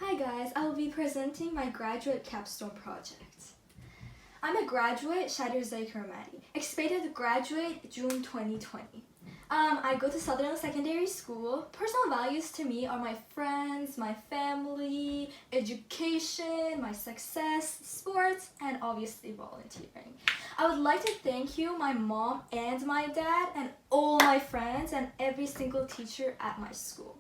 Hi guys, I will be presenting my graduate capstone project. I'm a graduate, Shadir Zaikarmani, expected graduate June 2020. I go to Southern Secondary School. Personal values to me are my friends, my family, education, my success, sports, and obviously volunteering. I would like to thank you, my mom and my dad, and all my friends and every single teacher at my school.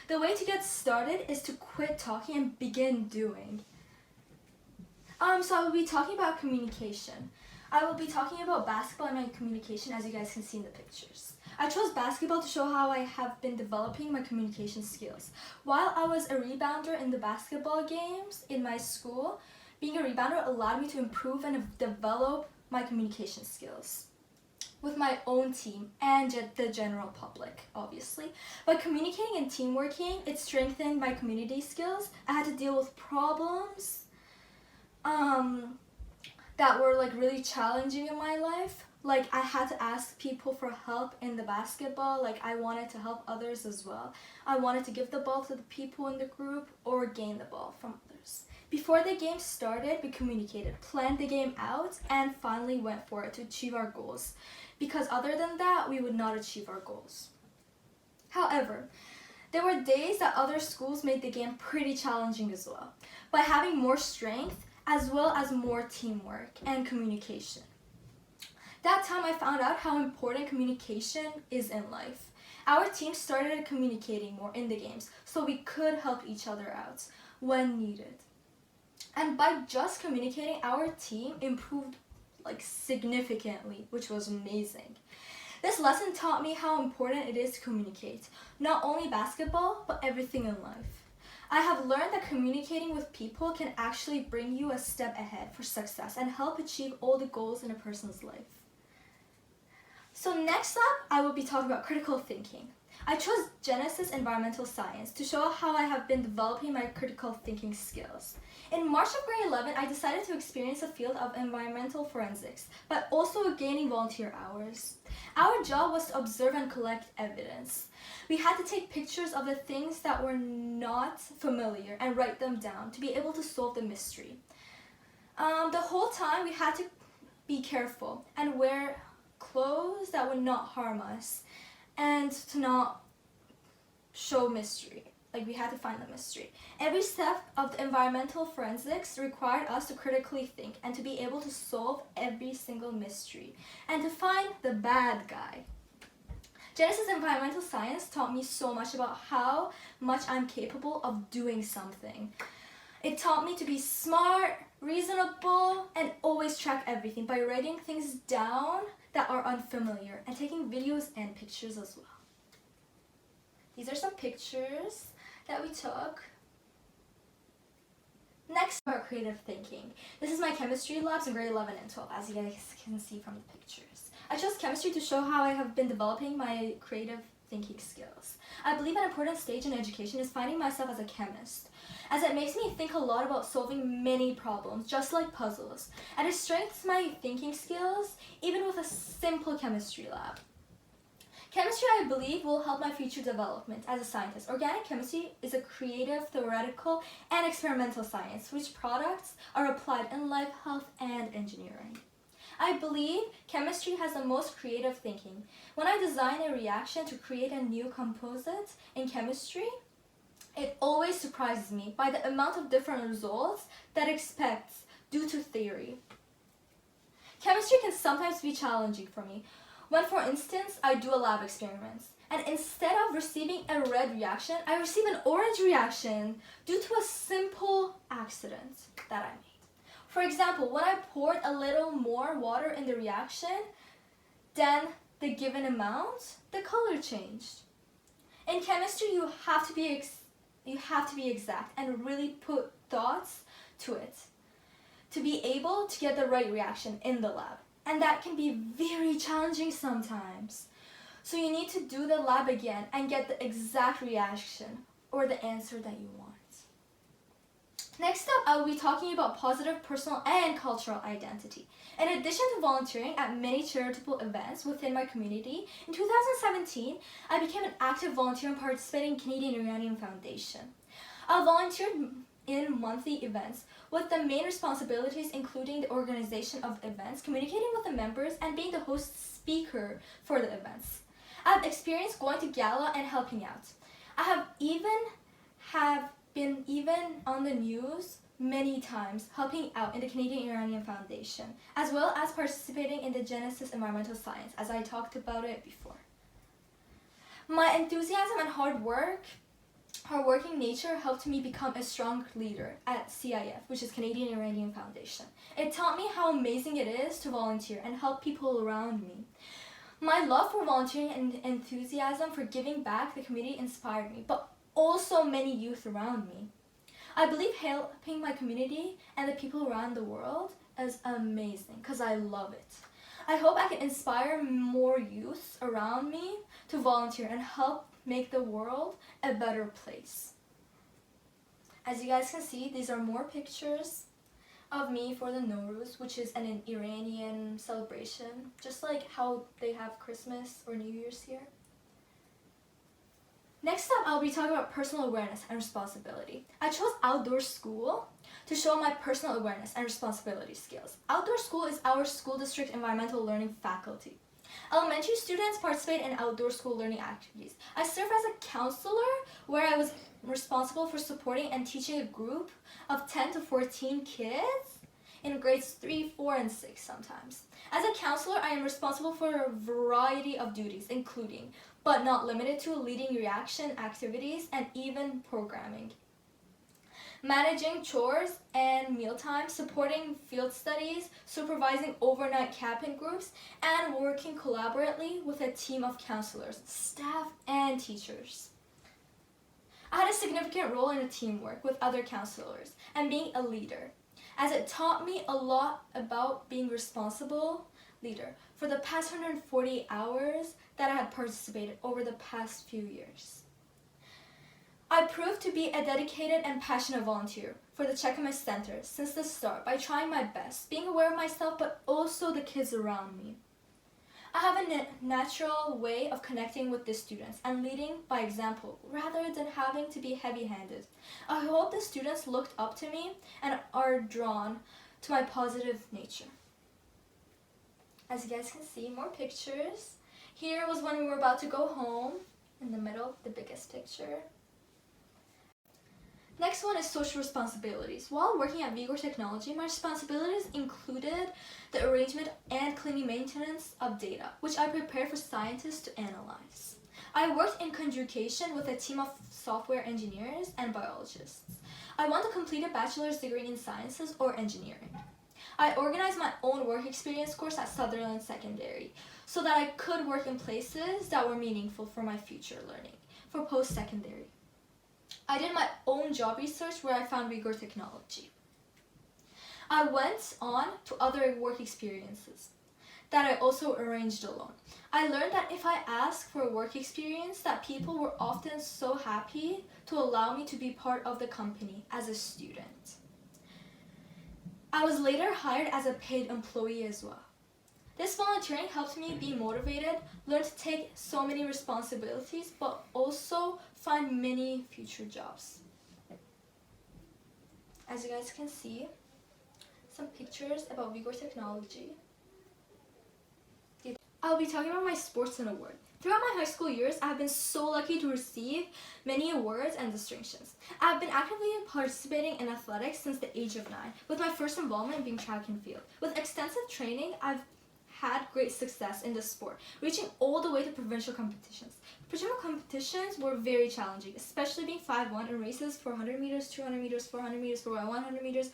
The way to get started is to quit talking and begin doing. So I will be talking about communication. I will be talking about basketball and my communication, as you guys can see in the pictures. I chose basketball to show how I have been developing my communication skills. While I was a rebounder in the basketball games in my school, being a rebounder allowed me to improve and develop my communication skills with my own team and the general public, obviously. By communicating and teamworking, it strengthened my community skills. I had to deal with problems that were really challenging in my life. I had to ask people for help in the basketball. I wanted to help others as well. I wanted to give the ball to the people in the group or gain the ball from others. Before the game started, we communicated, planned the game out, and finally went for it to achieve our goals. Because other than that, we would not achieve our goals. However, there were days that other schools made the game pretty challenging as well, by having more strength as well as more teamwork and communication. That time I found out how important communication is in life. Our team started communicating more in the games so we could help each other out when needed. And by just communicating, our team improved significantly, which was amazing. This lesson taught me how important it is to communicate, not only basketball, but everything in life. I have learned that communicating with people can actually bring you a step ahead for success and help achieve all the goals in a person's life. So next up, I will be talking about critical thinking. I chose Genesis Environmental Science to show how I have been developing my critical thinking skills. In March of grade 11, I decided to experience the field of environmental forensics, but also gaining volunteer hours. Our job was to observe and collect evidence. We had to take pictures of the things that were not familiar and write them down to be able to solve the mystery. The whole time we had to be careful and wear clothes that would not harm us and to not show mystery. We had to find the mystery. Every step of the environmental forensics required us to critically think and to be able to solve every single mystery and to find the bad guy. Genesis Environmental Science taught me so much about how much I'm capable of doing something. It taught me to be smart, reasonable, and always track everything by writing things down that are unfamiliar and taking videos and pictures as well. These are some pictures that we took. Next, our creative thinking. This is my chemistry labs in grade 11 and 12, as you guys can see from the pictures. I chose chemistry to show how I have been developing my creative thinking skills. I believe an important stage in education is finding myself as a chemist, as it makes me think a lot about solving many problems, just like puzzles, and it strengthens my thinking skills even with a simple chemistry lab. Chemistry, I believe, will help my future development as a scientist. Organic chemistry is a creative, theoretical, and experimental science, which products are applied in life, health, and engineering. I believe chemistry has the most creative thinking. When I design a reaction to create a new composite in chemistry, it always surprises me by the amount of different results that it expects due to theory. Chemistry can sometimes be challenging for me. When, for instance, I do a lab experiment, and instead of receiving a red reaction, I receive an orange reaction due to a simple accident that I made. For example, when I poured a little more water in the reaction than the given amount, the color changed. In chemistry, you have to be exact and really put thoughts to it to be able to get the right reaction in the lab. And that can be very challenging sometimes. So you need to do the lab again and get the exact reaction or the answer that you want. Next up, I will be talking about positive personal and cultural identity. In addition to volunteering at many charitable events within my community, in 2017, I became an active volunteer and participated in Canadian Iranian Foundation. I volunteered in monthly events, with the main responsibilities including the organization of events, communicating with the members, and being the host speaker for the events. I've experienced going to gala and helping out. I have been even on the news many times helping out in the Canadian Iranian Foundation, as well as participating in the Genesis Environmental Science, as I talked about it before. My enthusiasm and hardworking nature helped me become a strong leader at CIF, which is Canadian Iranian Foundation. It taught me how amazing it is to volunteer and help people around me. My love for volunteering and enthusiasm for giving back the community inspired me, but also many youth around me. I believe helping my community and the people around the world is amazing because I love it. I hope I can inspire more youth around me to volunteer and help make the world a better place. As you guys can see, these are more pictures of me for the Nowruz, which is an Iranian celebration, just like how they have Christmas or New Year's here. Next up, I'll be talking about personal awareness and responsibility. I chose outdoor school to show my personal awareness and responsibility skills. Outdoor school is our school district environmental learning faculty. Elementary students participate in outdoor school learning activities. I serve as a counselor where I was responsible for supporting and teaching a group of 10 to 14 kids in grades 3, 4, and 6 sometimes. As a counselor, I am responsible for a variety of duties, including, but not limited to, leading reaction activities and even programming, managing chores and mealtime, supporting field studies, supervising overnight camping groups, and working collaboratively with a team of counselors, staff, and teachers. I had a significant role in the teamwork with other counselors and being a leader, as it taught me a lot about being responsible leader for the past 140 hours that I had participated over the past few years. I proved to be a dedicated and passionate volunteer for the Checkmas Center since the start by trying my best, being aware of myself but also the kids around me. I have a natural way of connecting with the students and leading by example rather than having to be heavy-handed. I hope the students looked up to me and are drawn to my positive nature. As you guys can see, more pictures. Here was when we were about to go home, in the middle, the biggest picture. Next one is social responsibilities. While working at Vigor Technology, my responsibilities included the arrangement and cleaning maintenance of data, which I prepared for scientists to analyze. I worked in conjugation with a team of software engineers and biologists. I want to complete a bachelor's degree in sciences or engineering. I organized my own work experience course at Sutherland Secondary so that I could work in places that were meaningful for my future learning for post-secondary. I did my own job research where I found Vigor Technology. I went on to other work experiences that I also arranged alone. I learned that if I asked for a work experience, that people were often so happy to allow me to be part of the company as a student. I was later hired as a paid employee as well. This volunteering helped me be motivated, learn to take so many responsibilities, but also find many future jobs. As you guys can see, some pictures about Vigor Technology. I'll be talking about my sports and award. Throughout my high school years, I have been so lucky to receive many awards and distinctions. I have been actively participating in athletics since the age of 9, with my first involvement being track and field. With extensive training, I've had great success in this sport, reaching all the way to provincial competitions. Provincial competitions were very challenging, especially being 5'1" in races for 100 meters, 200 meters, 400 meters, 4x100 meters,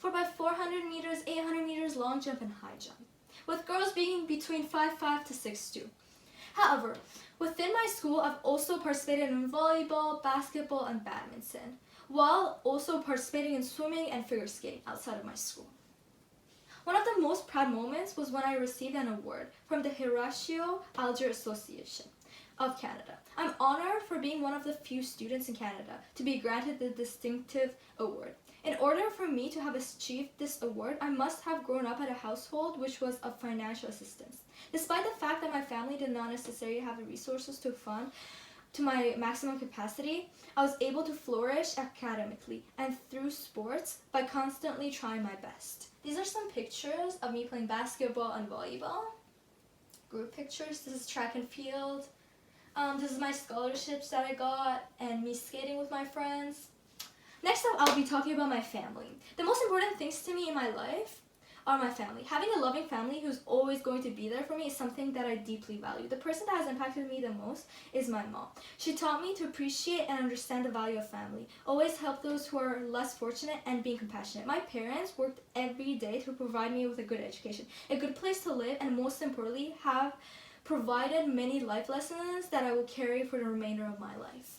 4x400 meters, 800 meters, long jump, and high jump, with girls being between 5'5" to 6'2". However, within my school, I've also participated in volleyball, basketball, and badminton, while also participating in swimming and figure skating outside of my school. One of the most proud moments was when I received an award from the Horatio Alger Association of Canada. I'm honored for being one of the few students in Canada to be granted the distinctive award. In order for me to have achieved this award, I must have grown up at a household which was of financial assistance. Despite the fact that my family did not necessarily have the resources to fund to my maximum capacity, I was able to flourish academically and through sports by constantly trying my best. These are some pictures of me playing basketball and volleyball. Group pictures. This is track and field. This is my scholarships that I got and me skating with my friends. Next up, I'll be talking about my family. The most important things to me in my life are my family. Having a loving family who's always going to be there for me is something that I deeply value. The person that has impacted me the most is my mom. She taught me to appreciate and understand the value of family, always help those who are less fortunate, and being compassionate. My parents worked every day to provide me with a good education, a good place to live, and most importantly, have provided many life lessons that I will carry for the remainder of my life.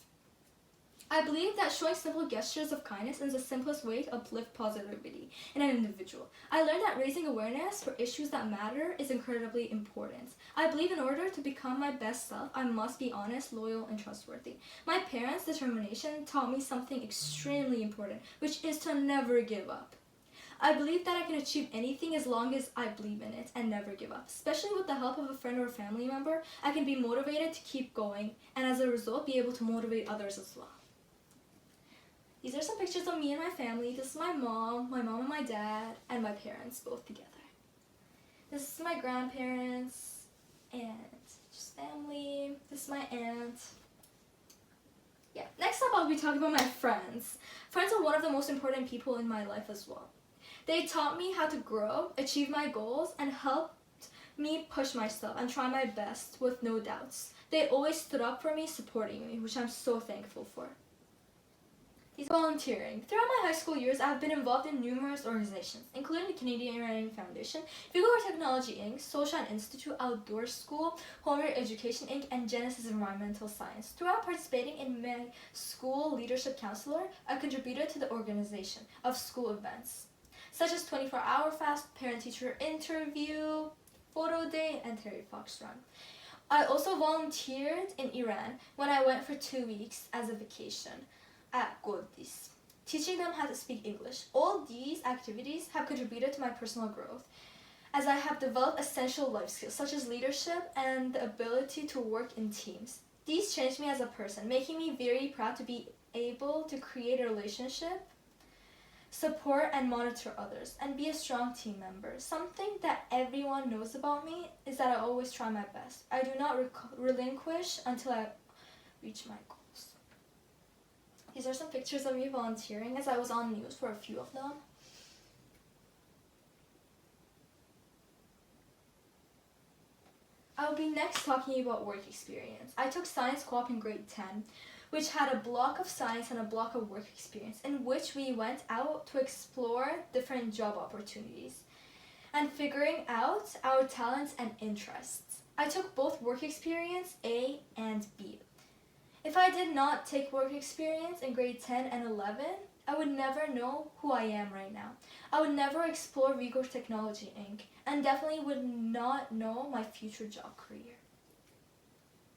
I believe that showing simple gestures of kindness is the simplest way to uplift positivity in an individual. I learned that raising awareness for issues that matter is incredibly important. I believe in order to become my best self, I must be honest, loyal, and trustworthy. My parents' determination taught me something extremely important, which is to never give up. I believe that I can achieve anything as long as I believe in it and never give up. Especially with the help of a friend or a family member, I can be motivated to keep going and as a result be able to motivate others as well. These are some pictures of me and my family. This is my mom and my dad, and my parents both together. This is my grandparents and just family. This is my aunt. Yeah. Next up, I'll be talking about my friends. Friends are one of the most important people in my life as well. They taught me how to grow, achieve my goals, and helped me push myself and try my best with no doubts. They always stood up for me, supporting me, which I'm so thankful for. Volunteering. Throughout my high school years, I have been involved in numerous organizations, including the Canadian Writing Foundation, Vigor Technology Inc., Social Institute Outdoor School, Homework Education Inc., and Genesis Environmental Science. Throughout participating in my school leadership counselor, I contributed to the organization of school events, such as 24-hour fast, parent-teacher interview, photo day, and Terry Fox run. I also volunteered in Iran when I went for 2 weeks as a vacation at Godis, teaching them how to speak English. All these activities have contributed to my personal growth, as I have developed essential life skills such as leadership and the ability to work in teams. These changed me as a person, making me very proud to be able to create a relationship, support and monitor others, and be a strong team member. Something that everyone knows about me is that I always try my best. I do not relinquish until I reach my goal. These are some pictures of me volunteering, as I was on news for a few of them. I will be next talking about work experience. I took science co-op in grade 10, which had a block of science and a block of work experience, in which we went out to explore different job opportunities and figuring out our talents and interests. I took both work experience A and B. If I did not take work experience in grade 10 and 11, I would never know who I am right now. I would never explore Vigor Technology Inc. and definitely would not know my future job career.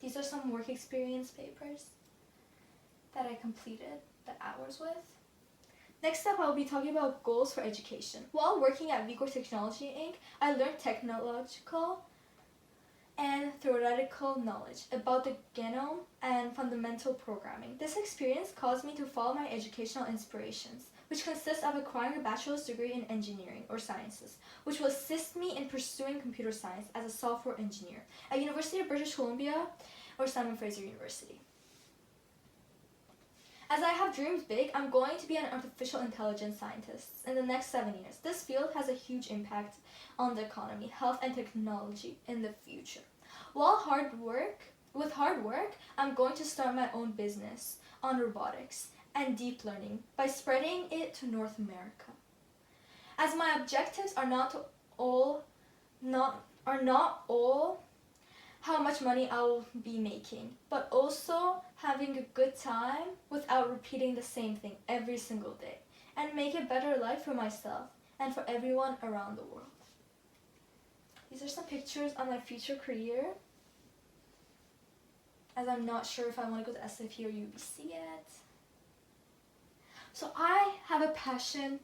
These are some work experience papers that I completed the hours with. Next up, I'll be talking about goals for education. While working at Vigor Technology Inc., I learned technological and theoretical knowledge about the genome and fundamental programming. This experience caused me to follow my educational inspirations, which consists of acquiring a bachelor's degree in engineering or sciences, which will assist me in pursuing computer science as a software engineer at University of British Columbia or Simon Fraser University. As I have dreams big, I'm going to be an artificial intelligence scientist in the next 7 years. This field has a huge impact on the economy, health, and technology in the future. With hard work, I'm going to start my own business on robotics and deep learning by spreading it to North America. As my objectives are not all how much money I will be making, but also having a good time without repeating the same thing every single day, and make a better life for myself and for everyone around the world. These are some pictures of my future career, as I'm not sure if I want to go to SFE or UBC yet. So I have a passion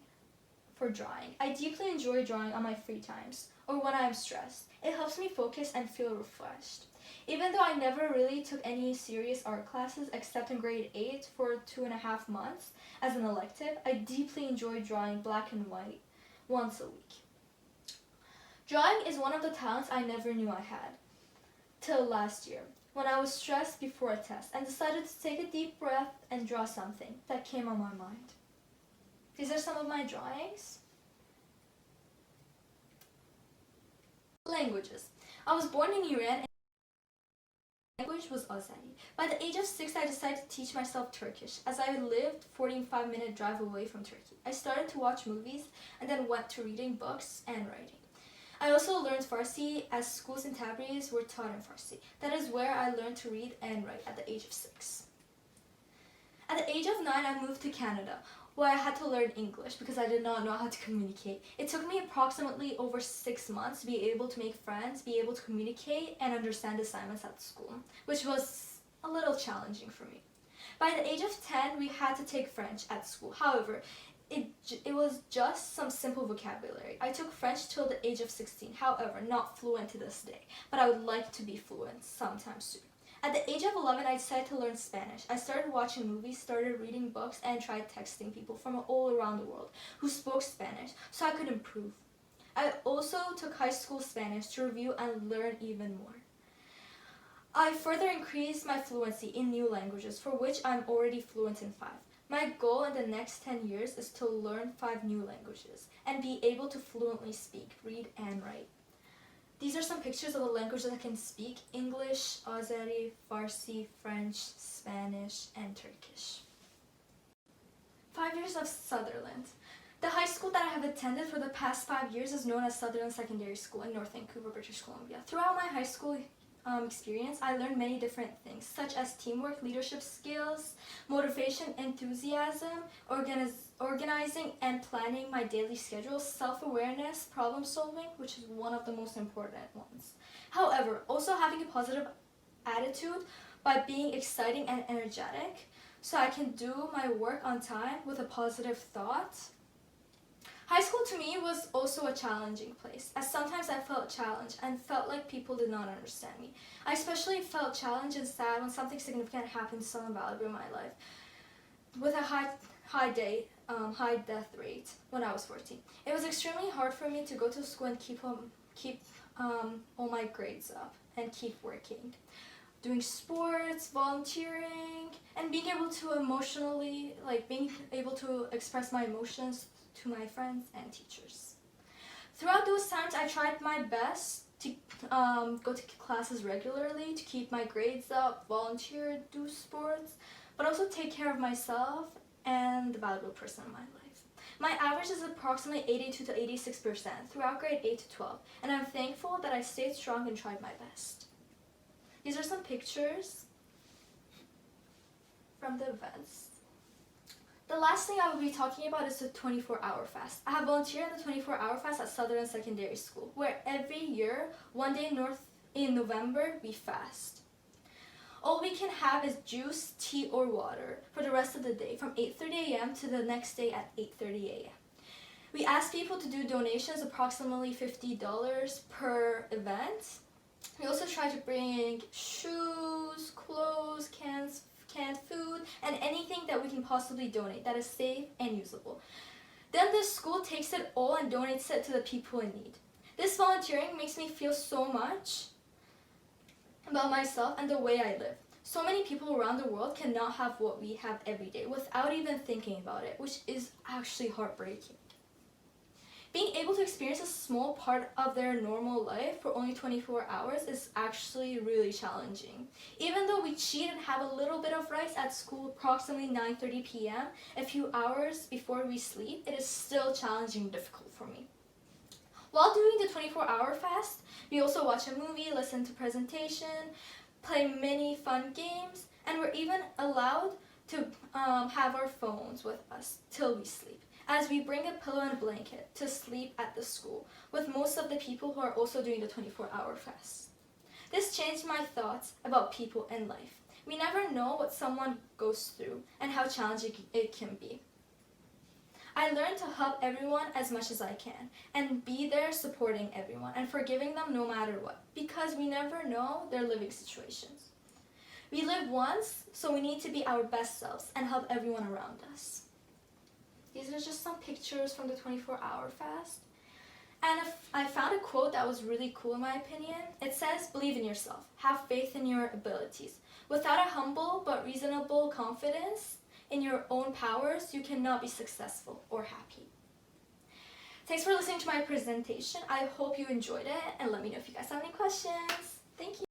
for drawing. I deeply enjoy drawing on my free times or when I am stressed. It helps me focus and feel refreshed. Even though I never really took any serious art classes except in grade 8 for 2.5 months as an elective, I deeply enjoy drawing black and white once a week. Drawing is one of the talents I never knew I had till last year when I was stressed before a test and decided to take a deep breath and draw something that came on my mind. These are some of my drawings. Languages. I was born in Iran and my language was Azeri. By the age of 6, I decided to teach myself Turkish as I lived 45-minute drive away from Turkey. I started to watch movies and then went to reading books and writing. I also learned Farsi as schools in Tabriz were taught in Farsi. That is where I learned to read and write at the age of 6. At the age of 9, I moved to Canada, where I had to learn English because I did not know how to communicate. It took me approximately over 6 months to be able to make friends, be able to communicate, and understand assignments at school, which was a little challenging for me. By the age of 10, we had to take French at school. However, it was just some simple vocabulary. I took French till the age of 16, however, not fluent to this day, but I would like to be fluent sometime soon. At the age of 11, I decided to learn Spanish. I started watching movies, started reading books, and tried texting people from all around the world who spoke Spanish so I could improve. I also took high school Spanish to review and learn even more. I further increased my fluency in new languages, for which I'm already fluent in 5. My goal in the next 10 years is to learn 5 new languages and be able to fluently speak, read, and write. These are some pictures of the languages I can speak: English, Azeri, Farsi, French, Spanish, and Turkish. 5 years of Sutherland. The high school that I have attended for the past 5 years is known as Sutherland Secondary School in North Vancouver, British Columbia. Throughout my high school experience, I learned many different things, such as teamwork, leadership skills, motivation, enthusiasm, organizing and planning my daily schedule, self-awareness, problem solving, which is one of the most important ones. However, also having a positive attitude by being exciting and energetic so I can do my work on time with a positive thought. High school to me was also a challenging place, as sometimes I felt challenged and felt like people did not understand me. I especially felt challenged and sad when something significant happened to someone valuable in my life, with a high death rate when I was 14. It was extremely hard for me to go to school and keep all my grades up and keep working, doing sports, volunteering, and being able to express my emotions to my friends and teachers. Throughout those times, I tried my best to go to classes regularly, to keep my grades up, volunteer, do sports, but also take care of myself and the valuable person in my life. My average is approximately 82 to 86% throughout grade 8 to 12, and I'm thankful that I stayed strong and tried my best. These are some pictures from the events. The last thing I will be talking about is the 24-hour fast. I have volunteered in the 24-hour fast at Sutherland Secondary School, where every year, one day in November, we fast. All we can have is juice, tea, or water for the rest of the day, from 8:30 a.m. to the next day at 8:30 a.m. We ask people to do donations, approximately $50 per event. We also try to bring shoes, clothes, canned food, and anything that we can possibly donate that is safe and usable. Then the school takes it all and donates it to the people in need. This volunteering makes me feel so much about myself and the way I live. So many people around the world cannot have what we have every day without even thinking about it, which is actually heartbreaking. Being able to experience a small part of their normal life for only 24 hours is actually really challenging. Even though we cheat and have a little bit of rice at school approximately 9:30 p.m., a few hours before we sleep, it is still challenging and difficult for me. While doing the 24-hour fast, we also watch a movie, listen to presentation, play many fun games, and we're even allowed to have our phones with us till we sleep, as we bring a pillow and a blanket to sleep at the school with most of the people who are also doing the 24-hour fast. This changed my thoughts about people and life. We never know what someone goes through and how challenging it can be. I learned to help everyone as much as I can and be there supporting everyone and forgiving them no matter what, because we never know their living situations. We live once, so we need to be our best selves and help everyone around us. These are just some pictures from the 24-hour fast. And I found a quote that was really cool in my opinion. It says, "Believe in yourself. Have faith in your abilities. Without a humble but reasonable confidence in your own powers, you cannot be successful or happy." Thanks for listening to my presentation. I hope you enjoyed it, and let me know if you guys have any questions. Thank you.